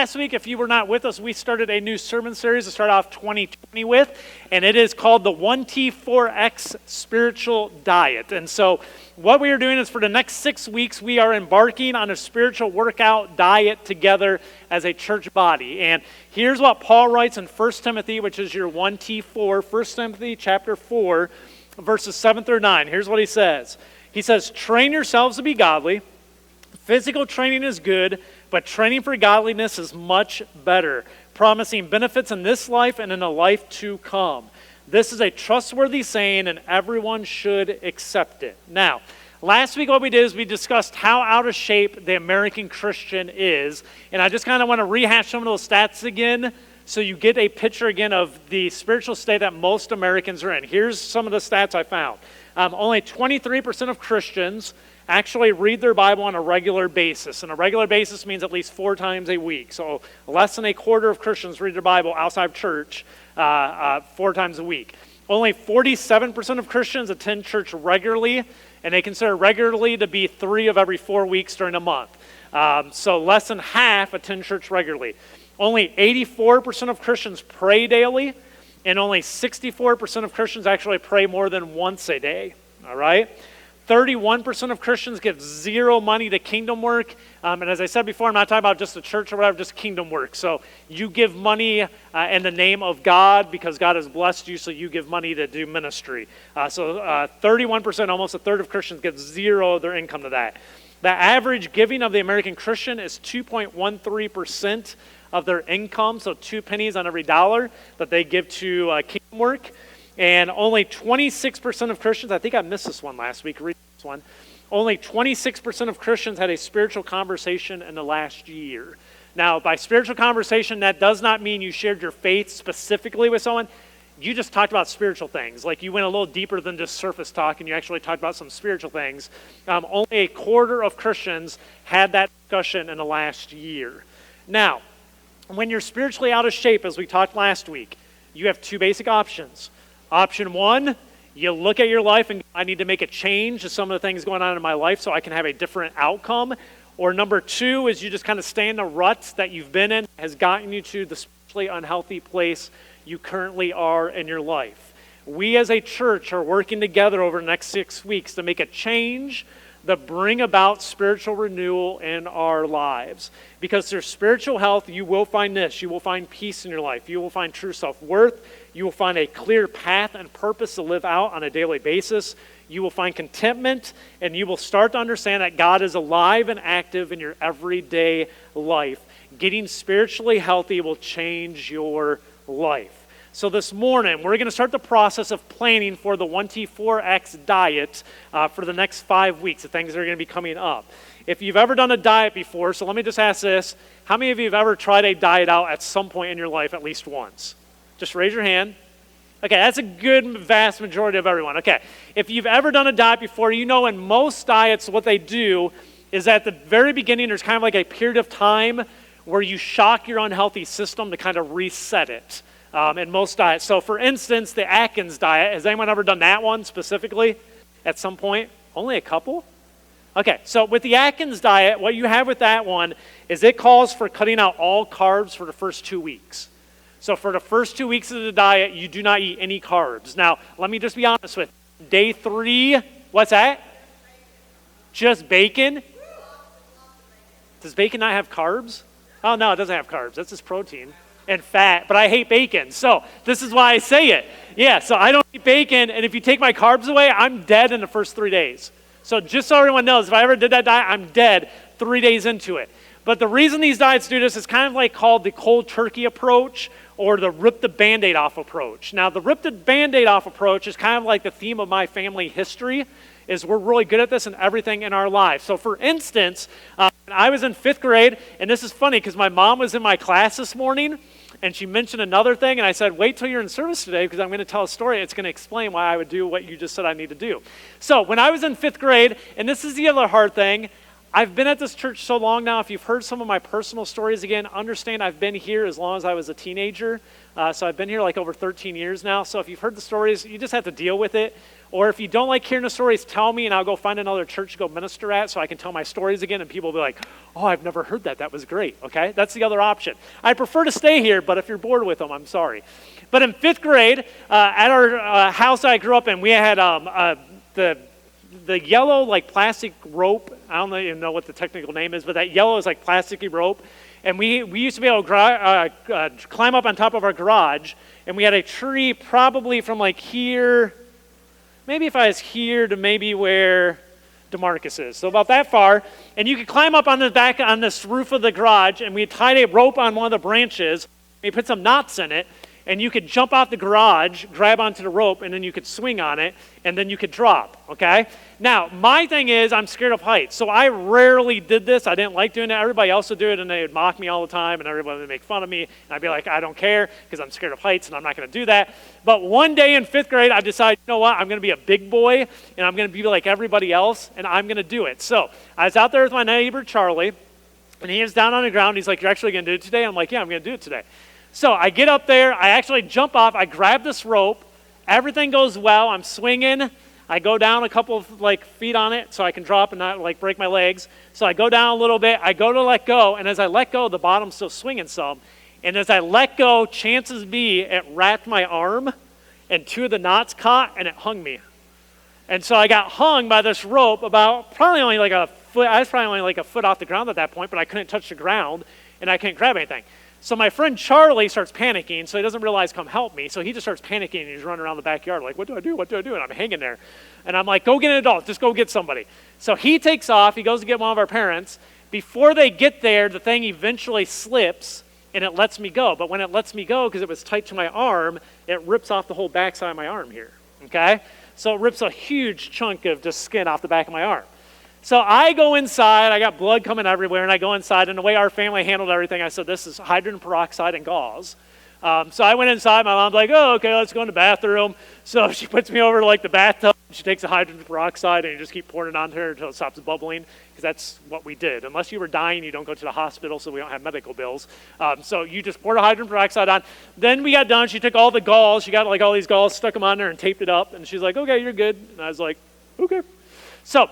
last week, if you were not with us, we started a new sermon series to start off 2020 with, and it is called the 1T4X Spiritual Diet. And so what we are doing is for the next 6 weeks, we are embarking on a spiritual workout diet together as a church body. And here's what Paul writes in 1 Timothy, which is your 1T4, 1 Timothy chapter 4, verses 7 through 9. Here's what he says. He says, train yourselves to be godly. Physical training is good, but training for godliness is much better, promising benefits in this life and in the life to come. This is a trustworthy saying, and everyone should accept it. Now, last week what we did is we discussed how out of shape the American Christian is, and I just kind of want to rehash some of those stats again so you get a picture again of the spiritual state that most Americans are in. Here's some of the stats I found. Only 23% of Christians actually read their Bible on a regular basis. And a regular basis means at least 4 times a week. So less than a quarter of Christians read their Bible outside of church 4 times a week. Only 47% of Christians attend church regularly, and they consider regularly to be 3 of every 4 weeks during a month. So less than half attend church regularly. Only 84% of Christians pray daily, and only 64% of Christians actually pray more than once a day. All right? 31% of Christians give 0 money to kingdom work. And as I said before, I'm not talking about just the church or whatever, just kingdom work. So you give money in the name of God because God has blessed you, so you give money to do ministry. So 31%, almost a third of Christians give 0 of their income to that. The average giving of the American Christian is 2.13% of their income, so 2 pennies on every dollar that they give to kingdom work. And only 26% of Christians, I think I missed this one last week, read this one. Only 26% of Christians had a spiritual conversation in the last year. Now, by spiritual conversation, that does not mean you shared your faith specifically with someone. You just talked about spiritual things. Like you went a little deeper than just surface talk, and you actually talked about some spiritual things. Only a quarter of Christians had that discussion in the last year. Now, when you're spiritually out of shape, as we talked last week, you have 2 basic options. Option 1, you look at your life and I need to make a change to some of the things going on in my life so I can have a different outcome. Or number 2 is you just kind of stay in the rut that you've been in, has gotten you to the spiritually unhealthy place you currently are in your life. We as a church are working together over the next 6 weeks to make a change that bring about spiritual renewal in our lives. Because through spiritual health, you will find this. You will find peace in your life. You will find true self-worth. You will find a clear path and purpose to live out on a daily basis. You will find contentment, and you will start to understand that God is alive and active in your everyday life. Getting spiritually healthy will change your life. So this morning, we're going to start the process of planning for the 1T4X diet for the next 5 weeks, the things that are going to be coming up. If you've ever done a diet before, so let me just ask this, how many of you have ever tried a diet out at some point in your life at least once? Just raise your hand. Okay, that's a good vast majority of everyone. Okay, if you've ever done a diet before, you know in most diets what they do is at the very beginning there's kind of like a period of time where you shock your unhealthy system to kind of reset it. In most diets. So for instance, the Atkins diet, has anyone ever done that one specifically at some point? Only a couple? Okay, so with the Atkins diet, what you have with that one is it calls for cutting out all carbs for the first 2 weeks. So for the first 2 weeks of the diet, you do not eat any carbs. Now, let me just be honest with you. Day 3, what's that? Just bacon? Does bacon not have carbs? Oh, no, it doesn't have carbs. That's just protein and fat, but I hate bacon. So this is why I say it. Yeah, so I don't eat bacon, and if you take my carbs away, I'm dead in the first 3 days. So just so everyone knows, if I ever did that diet, I'm dead 3 days into it. But the reason these diets do this is kind of like called the cold turkey approach or the rip the Band-Aid off approach. Now, the rip the Band-Aid off approach is kind of like the theme of my family history, is we're really good at this in everything in our lives. So for instance, I was in 5th grade, and this is funny because my mom was in my class this morning, and she mentioned another thing, and I said, wait till you're in service today because I'm going to tell a story. It's going to explain why I would do what you just said I need to do. So when I was in 5th grade, and this is the other hard thing, I've been at this church so long now. If you've heard some of my personal stories again, understand I've been here as long as I was a teenager. So I've been here like over 13 years now. So if you've heard the stories, you just have to deal with it. Or if you don't like hearing the stories, tell me and I'll go find another church to go minister at so I can tell my stories again and people will be like, oh, I've never heard that. That was great. Okay? That's the other option. I prefer to stay here, but if you're bored with them, I'm sorry. But in 5th grade, at our house I grew up in, we had the yellow like plastic rope. I don't even know what the technical name is, but that yellow is like plasticky rope. And we used to be able to climb up on top of our garage, and we had a tree probably from like here, maybe if I was here to maybe where DeMarcus is. So about that far, and you could climb up on the back on this roof of the garage, and we tied a rope on one of the branches. We put some knots in it, and you could jump out the garage, grab onto the rope, and then you could swing on it, and then you could drop, okay? Now, my thing is I'm scared of heights, so I rarely did this. I didn't like doing it. Everybody else would do it, and they would mock me all the time, and everybody would make fun of me, and I'd be like, I don't care, because I'm scared of heights, and I'm not going to do that. But one day in 5th grade, I decided, you know what, I'm going to be a big boy, and I'm going to be like everybody else, and I'm going to do it. So I was out there with my neighbor, Charlie, and he was down on the ground. He's like, you're actually going to do it today? I'm like, yeah, I'm going to do it today. So I get up there, I actually jump off, I grab this rope, everything goes well, I'm swinging, I go down a couple of like feet on it so I can drop and not like break my legs. So I go down a little bit, I go to let go, and as I let go, the bottom's still swinging some. And as I let go, chances be it wrapped my arm, and 2 of the knots caught, and it hung me. And so I got hung by this rope about probably only like a foot, I was probably only like a foot off the ground at that point, but I couldn't touch the ground, and I couldn't grab anything. So my friend Charlie starts panicking, so he doesn't realize, come help me. So he just starts panicking, and he's running around the backyard like, what do I do? What do I do? And I'm hanging there. And I'm like, go get an adult. Just go get somebody. So he takes off. He goes to get one of our parents. Before they get there, the thing eventually slips, and it lets me go. But when it lets me go, because it was tight to my arm, it rips off the whole backside of my arm here, okay? So it rips a huge chunk of just skin off the back of my arm. So I go inside, I got blood coming everywhere, and I go inside, and the way our family handled everything, I said, this is hydrogen peroxide and gauze. So I went inside, my mom's like, oh, okay, let's go in the bathroom. So she puts me over to like the bathtub, she takes the hydrogen peroxide, and you just keep pouring it on her until it stops bubbling, because that's what we did. Unless you were dying, you don't go to the hospital, so we don't have medical bills. So you just pour the hydrogen peroxide on. Then we got done, she took all the gauze, she got like all these gauze, stuck them on there and taped it up, and she's like, okay, you're good. And I was like, okay. So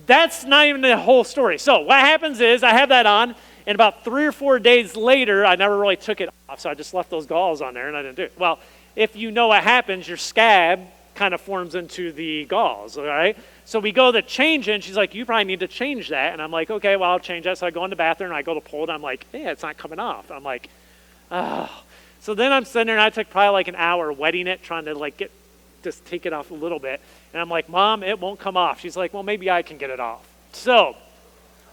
that's not even the whole story. So what happens is I have that on, and about 3 or 4 days later, I never really took it off, so I just left those gauze on there, and I didn't do it. Well, if you know what happens, your scab kind of forms into the gauze, all right? So we go to change it, and she's like, you probably need to change that. And I'm like, okay, well, I'll change that. So I go in the bathroom, and I go to pull it, and I'm like, yeah, it's not coming off. I'm like, oh. So then I'm sitting there, and I took probably like an hour wetting it, trying to like just take it off a little bit. And I'm like, Mom, it won't come off. She's like, well, maybe I can get it off. So,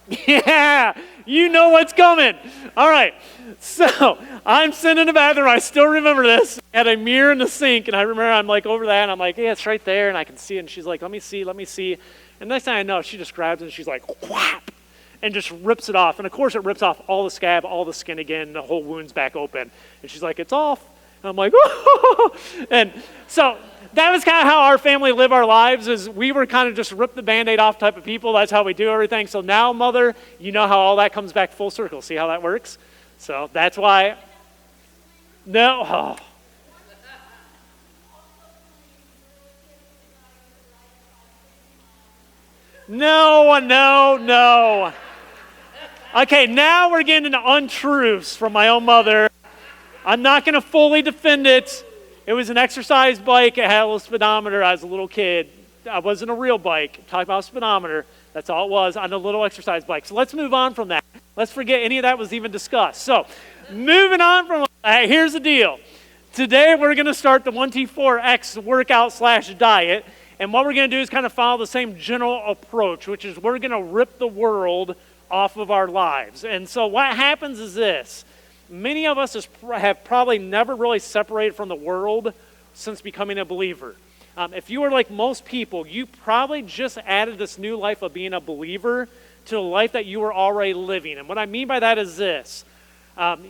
yeah, you know what's coming. All right, so I'm sitting in the bathroom. I still remember this. I had a mirror in the sink, and I remember I'm like over that, and I'm like, yeah, it's right there, and I can see it. And she's like, let me see. And next thing I know, she just grabs it, and she's like, whap, and just rips it off. And of course, it rips off all the scab, all the skin again, the whole wound's back open. And she's like, it's off. And I'm like, oh. And so that was kind of how our family lived our lives, is we were kind of just rip the Band-Aid off type of people. That's how we do everything. So now, Mother, you know how all that comes back full circle. See how that works? So that's why, no. Oh. No. Okay, now we're getting into untruths from my own mother. I'm not going to fully defend it. It was an exercise bike. It had a little speedometer. I was a little kid. I wasn't a real bike. I'm talking about a speedometer. That's all it was on a little exercise bike. So let's move on from that. Let's forget any of that was even discussed. So moving on from that, here's the deal. Today we're going to start the 1T4X workout / diet. And what we're going to do is kind of follow the same general approach, which is we're going to rip the world off of our lives. And so what happens is this. Many of us have probably never really separated from the world since becoming a believer. If you are like most people, you probably just added this new life of being a believer to the life that you were already living. And what I mean by that is this.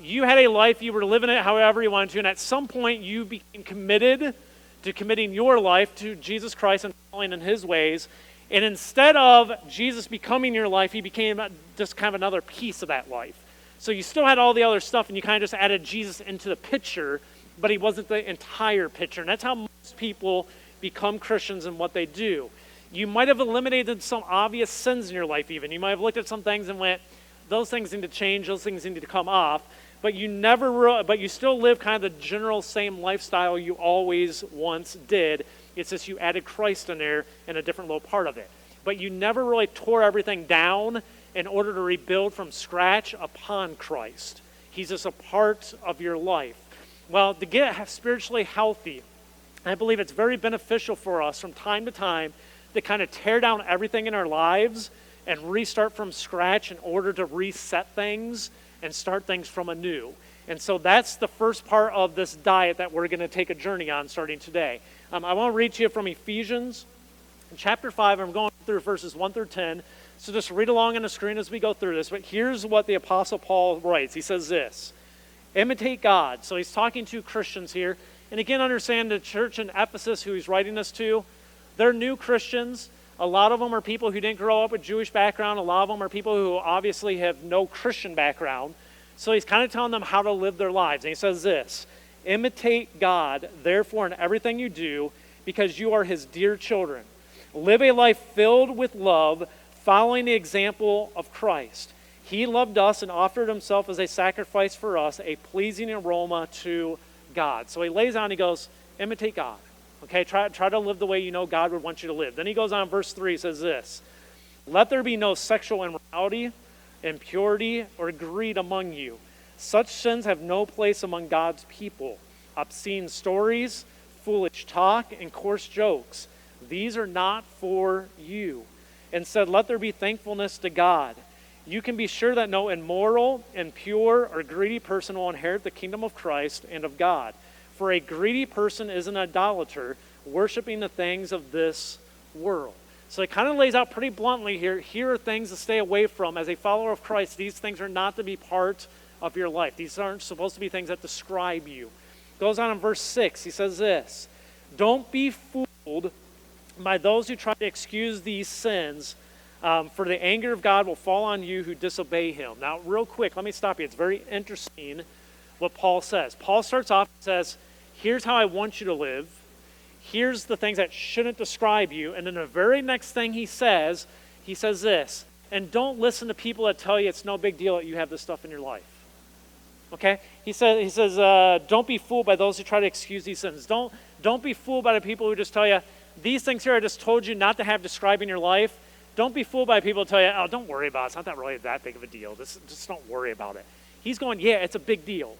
You had a life, you were living it however you wanted to, and at some point you became committed to committing your life to Jesus Christ and following in his ways. And instead of Jesus becoming your life, he became just kind of another piece of that life. So you still had all the other stuff, and you kind of just added Jesus into the picture, but he wasn't the entire picture. And that's how most people become Christians and what they do. You might have eliminated some obvious sins in your life even. You might have looked at some things and went, those things need to change, those things need to come off. But you still live kind of the general same lifestyle you always once did. It's just you added Christ in there in a different little part of it. But you never really tore everything down in order to rebuild from scratch upon Christ. He's just a part of your life. Well, to get spiritually healthy, I believe it's very beneficial for us from time to time to kind of tear down everything in our lives and restart from scratch in order to reset things and start things from anew. And so that's the first part of this diet that we're going to take a journey on starting today. I want to read to you from Ephesians chapter 5. I'm going through verses 1 through 10. So just read along on the screen as we go through this. But here's what the Apostle Paul writes. He says this, imitate God. So he's talking to Christians here. And again, understand the church in Ephesus who he's writing this to, they're new Christians. A lot of them are people who didn't grow up with Jewish background. A lot of them are people who obviously have no Christian background. So he's kind of telling them how to live their lives. And he says this, imitate God, therefore, in everything you do, because you are his dear children. Live a life filled with love, following the example of Christ. He loved us and offered himself as a sacrifice for us, a pleasing aroma to God. So he lays out and he goes, imitate God. Okay, try to live the way you know God would want you to live. Then he goes on, verse 3, says this, let there be no sexual immorality, impurity, or greed among you. Such sins have no place among God's people. Obscene stories, foolish talk, and coarse jokes. These are not for you. Instead, let there be thankfulness to God. You can be sure that no immoral, impure, or greedy person will inherit the kingdom of Christ and of God. For a greedy person is an idolater, worshiping the things of this world. So it kind of lays out pretty bluntly here. Here are things to stay away from. As a follower of Christ, these things are not to be part of your life. These aren't supposed to be things that describe you. Goes on in verse 6. He says this, don't be fooled by those who try to excuse these sins, for the anger of God will fall on you who disobey him. Now, real quick, let me stop you. It's very interesting what Paul says. Paul starts off and says, here's how I want you to live. Here's the things that shouldn't describe you. And then the very next thing he says this, and don't listen to people that tell you it's no big deal that you have this stuff in your life. Okay? He says, don't be fooled by those who try to excuse these sins. Don't be fooled by the people who just tell you, these things here I just told you not to have describing your life. Don't be fooled by people who tell you, oh, don't worry about it. It's not that really that big of a deal. Just don't worry about it. He's going, yeah, it's a big deal.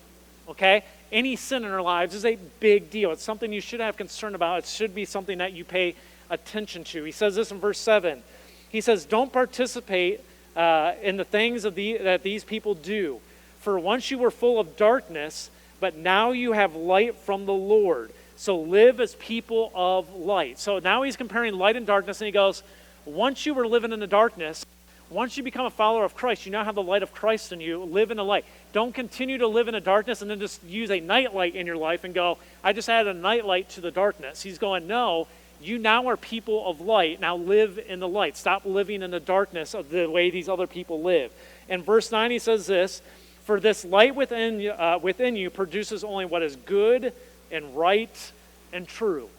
Okay? Any sin in our lives is a big deal. It's something you should have concern about. It should be something that you pay attention to. He says this in verse 7. He says, don't participate in the things that these people do. For once you were full of darkness, but now you have light from the Lord. So live as people of light. So now he's comparing light and darkness, and he goes, once you were living in the darkness, once you become a follower of Christ, you now have the light of Christ in you. Live in the light. Don't continue to live in the darkness and then just use a night light in your life and go, I just added a night light to the darkness. He's going, no, you now are people of light. Now live in the light. Stop living in the darkness of the way these other people live. In verse 9, he says this, for this light within you produces only what is good and right and true.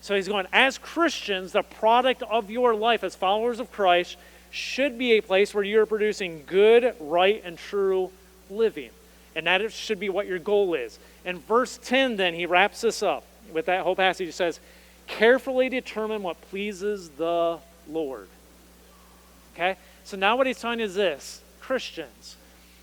So he's going, as Christians, the product of your life as followers of Christ should be a place where you're producing good, right, and true living. And that should be what your goal is. In verse 10, then, he wraps this up with that whole passage. He says, carefully determine what pleases the Lord. Okay? So now what he's telling you is this, Christians,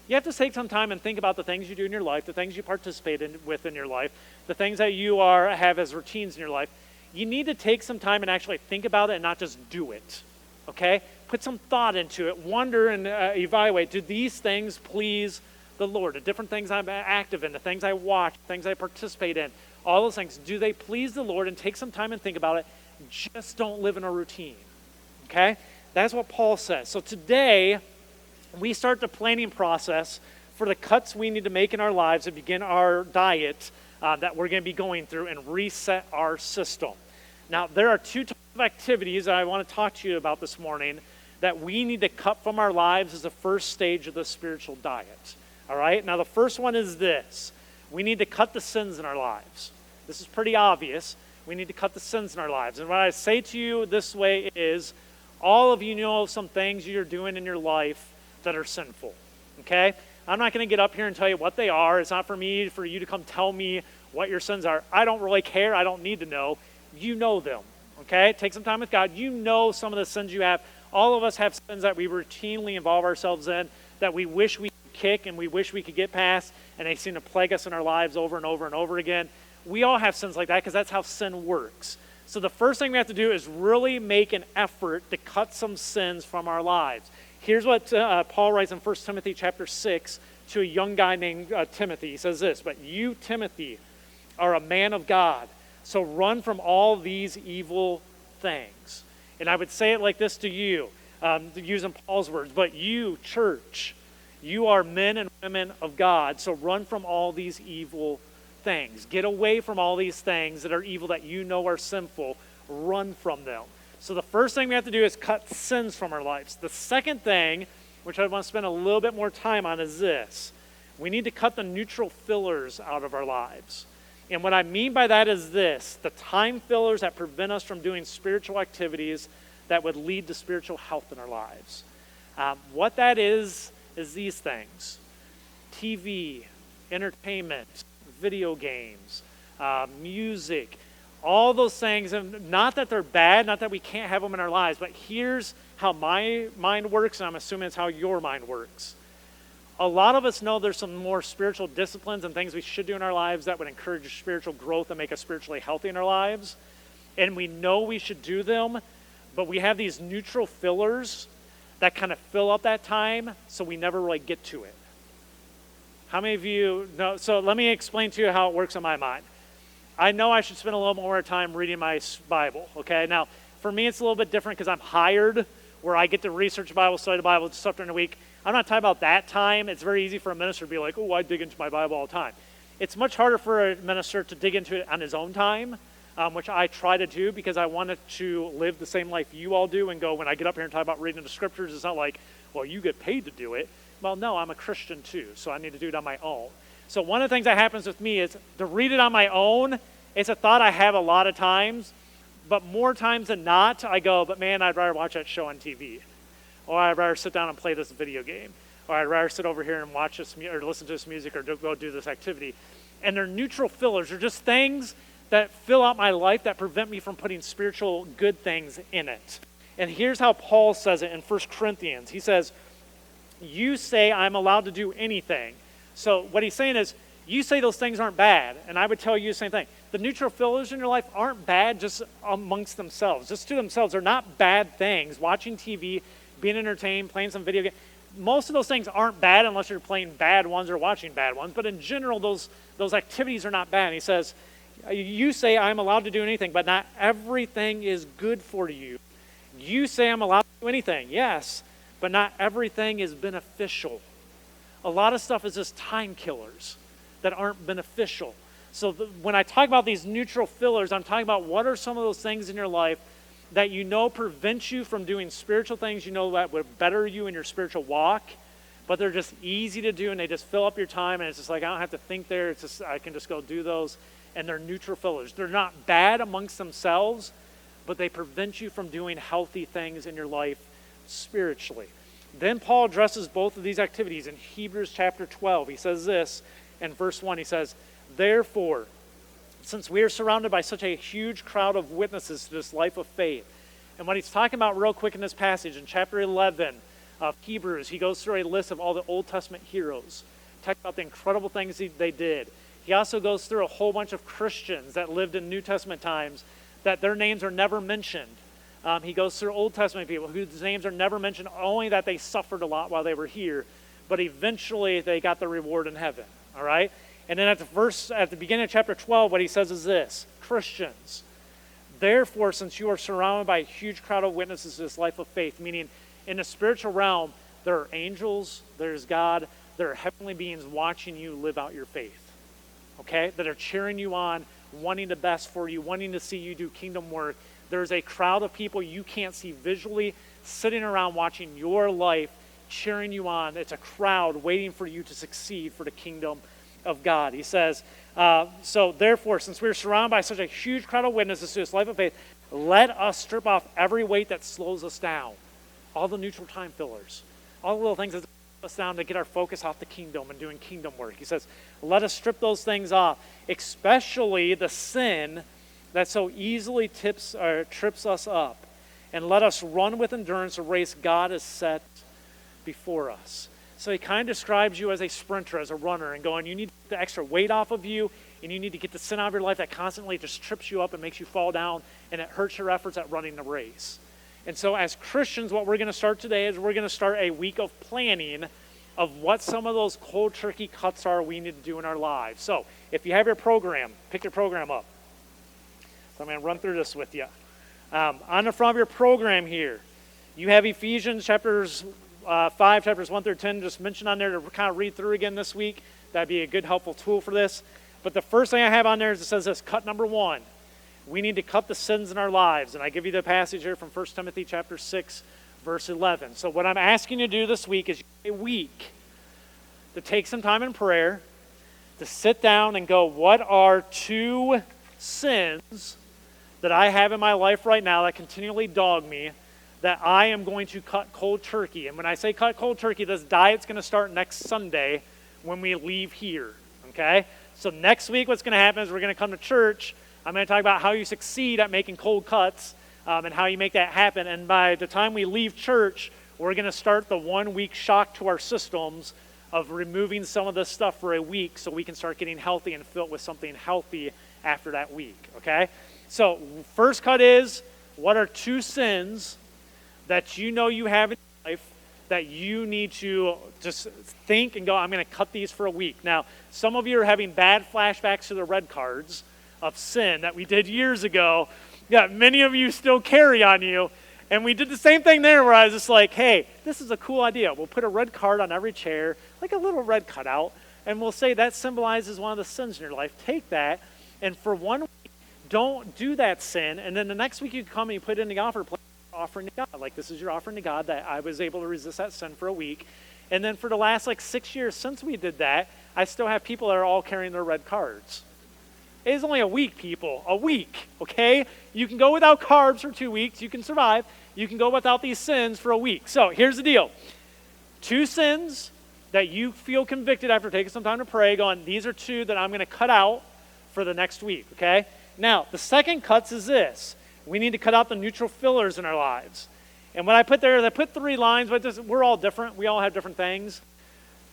you have to take some time and think about the things you do in your life, the things you participate with in your life, the things that you have as routines in your life. You need to take some time and actually think about it and not just do it. Okay? Put some thought into it. Wonder and evaluate. Do these things please the Lord? The different things I'm active in, the things I watch, the things I participate in, all those things, do they please the Lord? And take some time and think about it. Just don't live in a routine. Okay? That's what Paul says. So today, we start the planning process for the cuts we need to make in our lives to begin our diet that we're going to be going through and reset our system. Now, there are two types of of activities that I want to talk to you about this morning that we need to cut from our lives as the first stage of the spiritual diet. All right? Now, the first one is this. We need to cut the sins in our lives. This is pretty obvious. We need to cut the sins in our lives. And what I say to you this way is, all of you know some things you're doing in your life that are sinful. Okay? I'm not going to get up here and tell you what they are. It's not for you to come tell me what your sins are. I don't really care. I don't need to know. You know them. Okay? Take some time with God. You know some of the sins you have. All of us have sins that we routinely involve ourselves in, that we wish we could kick and we wish we could get past, and they seem to plague us in our lives over and over and over again. We all have sins like that because that's how sin works. So the first thing we have to do is really make an effort to cut some sins from our lives. Here's what Paul writes in 1 Timothy chapter 6 to a young guy named Timothy. He says this, "But you, Timothy, are a man of God, so run from all these evil things." And I would say it like this to you, using Paul's words, "But you, church, you are men and women of God, so run from all these evil things." Get away from all these things that are evil, that you know are sinful. Run from them. So the first thing we have to do is cut sins from our lives. The second thing, which I want to spend a little bit more time on, is this. We need to cut the neutral fillers out of our lives. And what I mean by that is this: the time fillers that prevent us from doing spiritual activities that would lead to spiritual health in our lives. What that is these things: TV, entertainment, video games, music, all those things. And not that they're bad, not that we can't have them in our lives, but here's how my mind works, and I'm assuming it's how your mind works. A lot of us know there's some more spiritual disciplines and things we should do in our lives that would encourage spiritual growth and make us spiritually healthy in our lives. And we know we should do them, but we have these neutral fillers that kind of fill up that time, so we never really get to it. How many of you know? So let me explain to you how it works in my mind. I know I should spend a little more time reading my Bible, okay? Now, for me, it's a little bit different because I'm hired, where I get to research the Bible, study the Bible, stuff during the week. I'm not talking about that time. It's very easy for a minister to be like, "Oh, I dig into my Bible all the time." It's much harder for a minister to dig into it on his own time, which I try to do because I wanted to live the same life you all do and go, when I get up here and talk about reading the scriptures, it's not like, well, you get paid to do it. Well, no, I'm a Christian too, so I need to do it on my own. So one of the things that happens with me is to read it on my own. It's a thought I have a lot of times, but more times than not, I go, but man, I'd rather watch that show on TV. Or I'd rather sit down and play this video game. Or I'd rather sit over here and watch this or listen to this music or go do this activity. And they're neutral fillers. They're just things that fill out my life that prevent me from putting spiritual good things in it. And here's how Paul says it in 1 Corinthians. He says, "You say I'm allowed to do anything." So what he's saying is, you say those things aren't bad, and I would tell you the same thing. The neutral fillers in your life aren't bad just amongst themselves. Just to themselves, they're not bad things. Watching TV, being entertained, playing some video game. Most of those things aren't bad unless you're playing bad ones or watching bad ones. But in general, those activities are not bad. And he says, you say I'm allowed to do anything, but not everything is good for you. You say I'm allowed to do anything, yes, but not everything is beneficial. A lot of stuff is just time killers that aren't beneficial. So when I talk about these neutral fillers, I'm talking about what are some of those things in your life that you know prevent you from doing spiritual things you know that would better you in your spiritual walk, but they're just easy to do and they just fill up your time, and it's just like I don't have to think there. It's just I can just go do those, and they're neutral fillers. They're not bad amongst themselves, but they prevent you from doing healthy things in your life spiritually. Then Paul addresses both of these activities in Hebrews chapter 12. He says this in verse 1. He says, "Therefore, since we are surrounded by such a huge crowd of witnesses to this life of faith," and what he's talking about real quick in this passage, in chapter 11 of Hebrews, he goes through a list of all the Old Testament heroes, talking about the incredible things they did. He also goes through a whole bunch of Christians that lived in New Testament times that their names are never mentioned. He goes through Old Testament people whose names are never mentioned, only that they suffered a lot while they were here, but eventually they got the reward in heaven, all right? And then at the beginning of chapter 12, what he says is this: Christians, therefore, since you are surrounded by a huge crowd of witnesses to this life of faith, meaning in the spiritual realm, there are angels, there's God, there are heavenly beings watching you live out your faith, okay? That are cheering you on, wanting the best for you, wanting to see you do kingdom work. there's a crowd of people you can't see visually sitting around watching your life, cheering you on. It's a crowd waiting for you to succeed for the kingdom of God. He says, so therefore, since we're surrounded by such a huge crowd of witnesses to this life of faith, let us strip off every weight that slows us down. All the neutral time fillers. All the little things that slow us down to get our focus off the kingdom and doing kingdom work. He says, let us strip those things off, especially the sin that so easily trips us up. And let us run with endurance a race God has set before us. So he kind of describes you as a sprinter, as a runner, and going, you need the extra weight off of you, and you need to get the sin out of your life that constantly just trips you up and makes you fall down, and it hurts your efforts at running the race. And so as Christians, what we're going to start today is we're going to start a week of planning of what some of those cold turkey cuts are we need to do in our lives. So if you have your program, pick your program up. So I'm going to run through this with you. On the front of your program here, you have Ephesians chapters 5, chapters 1 through 10, just mentioned on there to kind of read through again this week. That'd be a good, helpful tool for this. But the first thing I have on there is it says this, cut number 1. We need to cut the sins in our lives. And I give you the passage here from 1 Timothy chapter 6, verse 11. So what I'm asking you to do this week is a week to take some time in prayer, to sit down and go, what are 2 sins that I have in my life right now that continually dog me, that I am going to cut cold turkey. And when I say cut cold turkey, this diet's going to start next Sunday when we leave here, okay? So next week what's going to happen is we're going to come to church. I'm going to talk about how you succeed at making cold cuts and how you make that happen. And by the time we leave church, we're going to start the 1-week shock to our systems of removing some of this stuff for a week so we can start getting healthy and filled with something healthy after that week, okay? So first cut is, what are 2 sins that you know you have in your life that you need to just think and go, I'm going to cut these for a week. Now, some of you are having bad flashbacks to the red cards of sin that we did years ago. Yeah, many of you still carry on you. And we did the same thing there where I was just like, hey, this is a cool idea. We'll put a red card on every chair, like a little red cutout, and we'll say that symbolizes one of the sins in your life. Take that, and for 1 week, don't do that sin. And then the next week you come and you put it in the offering to God. Like, this is your offering to God that I was able to resist that sin for a week. And then for the last 6 years since we did that, I still have people that are all carrying their red cards. It is only a week, people. A week, okay? You can go without carbs for 2 weeks. You can survive. You can go without these sins for a week. So here's the deal. 2 sins that you feel convicted after taking some time to pray, going, these are 2 that I'm going to cut out for the next week, okay? Now, the second cuts is this. We need to cut out the neutral fillers in our lives. And what I put there is I put 3 lines, but we're all different. We all have different things.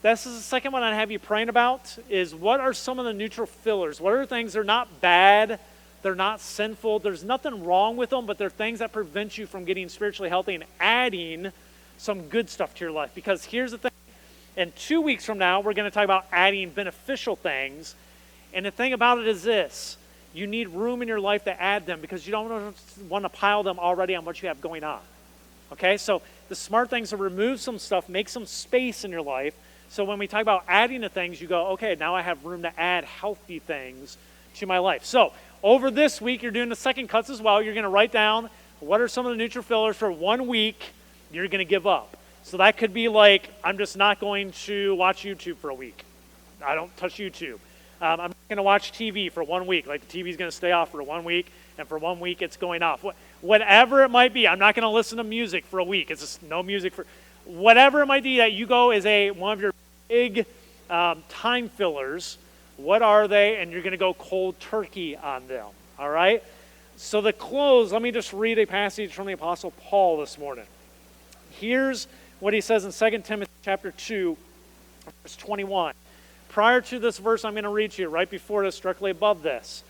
This is the second one I have you praying about, is what are some of the neutral fillers? What are things that are not bad, they're not sinful, there's nothing wrong with them, but they're things that prevent you from getting spiritually healthy and adding some good stuff to your life. Because here's the thing, in 2 weeks from now, we're going to talk about adding beneficial things. And the thing about it is this, you need room in your life to add them because you don't want to pile them already on what you have going on. Okay, so the smart thing is to remove some stuff, make some space in your life. So when we talk about adding to things, you go, okay, now I have room to add healthy things to my life. So over this week, you're doing the second cuts as well. You're going to write down what are some of the neutral fillers for 1 week you're going to give up. So that could be like, I'm just not going to watch YouTube for a week. I don't touch YouTube. I'm not going to watch TV for 1 week. Like, the TV's going to stay off for 1 week, and for 1 week it's going off. Whatever it might be, I'm not going to listen to music for a week. It's just no music for whatever it might be that you go is one of your big time fillers. What are they? And you're going to go cold turkey on them. All right? So the close, let me just read a passage from the Apostle Paul this morning. Here's what he says in 2 Timothy chapter 2, verse 21. Prior to this verse I'm going to read to you, right before this, directly above this,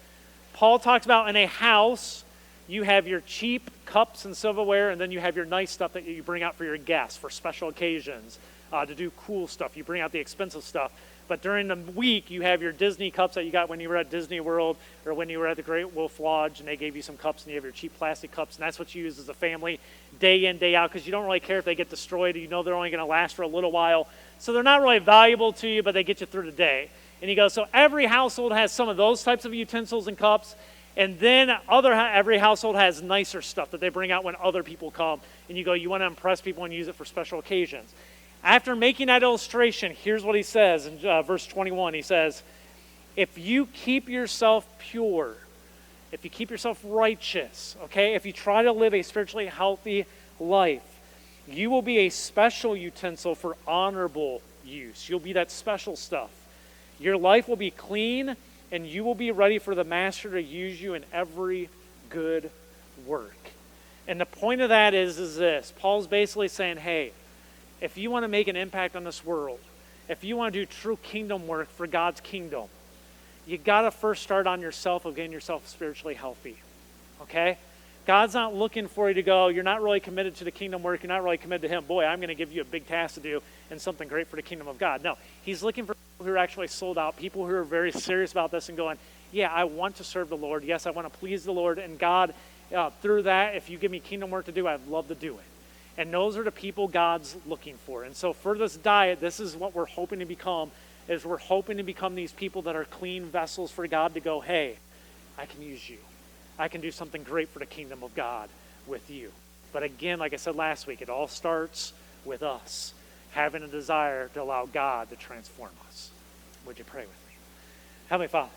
Paul talks about in a house, you have your cheap cups and silverware, and then you have your nice stuff that you bring out for your guests, for special occasions, to do cool stuff. You bring out the expensive stuff. But during the week, you have your Disney cups that you got when you were at Disney World or when you were at the Great Wolf Lodge, and they gave you some cups, and you have your cheap plastic cups, and that's what you use as a family day in, day out, because you don't really care if they get destroyed. You know they're only going to last for a little while. So they're not really valuable to you, but they get you through the day. And he goes, so every household has some of those types of utensils and cups, And then every household has nicer stuff that they bring out when other people come. And you go, you want to impress people and use it for special occasions. After making that illustration, here's what he says in verse 21. He says, if you keep yourself pure, if you keep yourself righteous, okay, if you try to live a spiritually healthy life, you will be a special utensil for honorable use. You'll be that special stuff. Your life will be clean, and you will be ready for the master to use you in every good work. And the point of that is this. Paul's basically saying, hey, if you want to make an impact on this world, if you want to do true kingdom work for God's kingdom, you got to first start on yourself of getting yourself spiritually healthy, okay? God's not looking for you to go, you're not really committed to the kingdom work, you're not really committed to him. Boy, I'm going to give you a big task to do and something great for the kingdom of God. No, he's looking for people who are actually sold out, people who are very serious about this and going, yeah, I want to serve the Lord. Yes, I want to please the Lord. And God, through that, if you give me kingdom work to do, I'd love to do it. And those are the people God's looking for. And so for this diet, this is what we're hoping to become, is we're hoping to become these people that are clean vessels for God to go, hey, I can use you. I can do something great for the kingdom of God with you. But again, like I said last week, it all starts with us having a desire to allow God to transform us. Would you pray with me? Heavenly Father,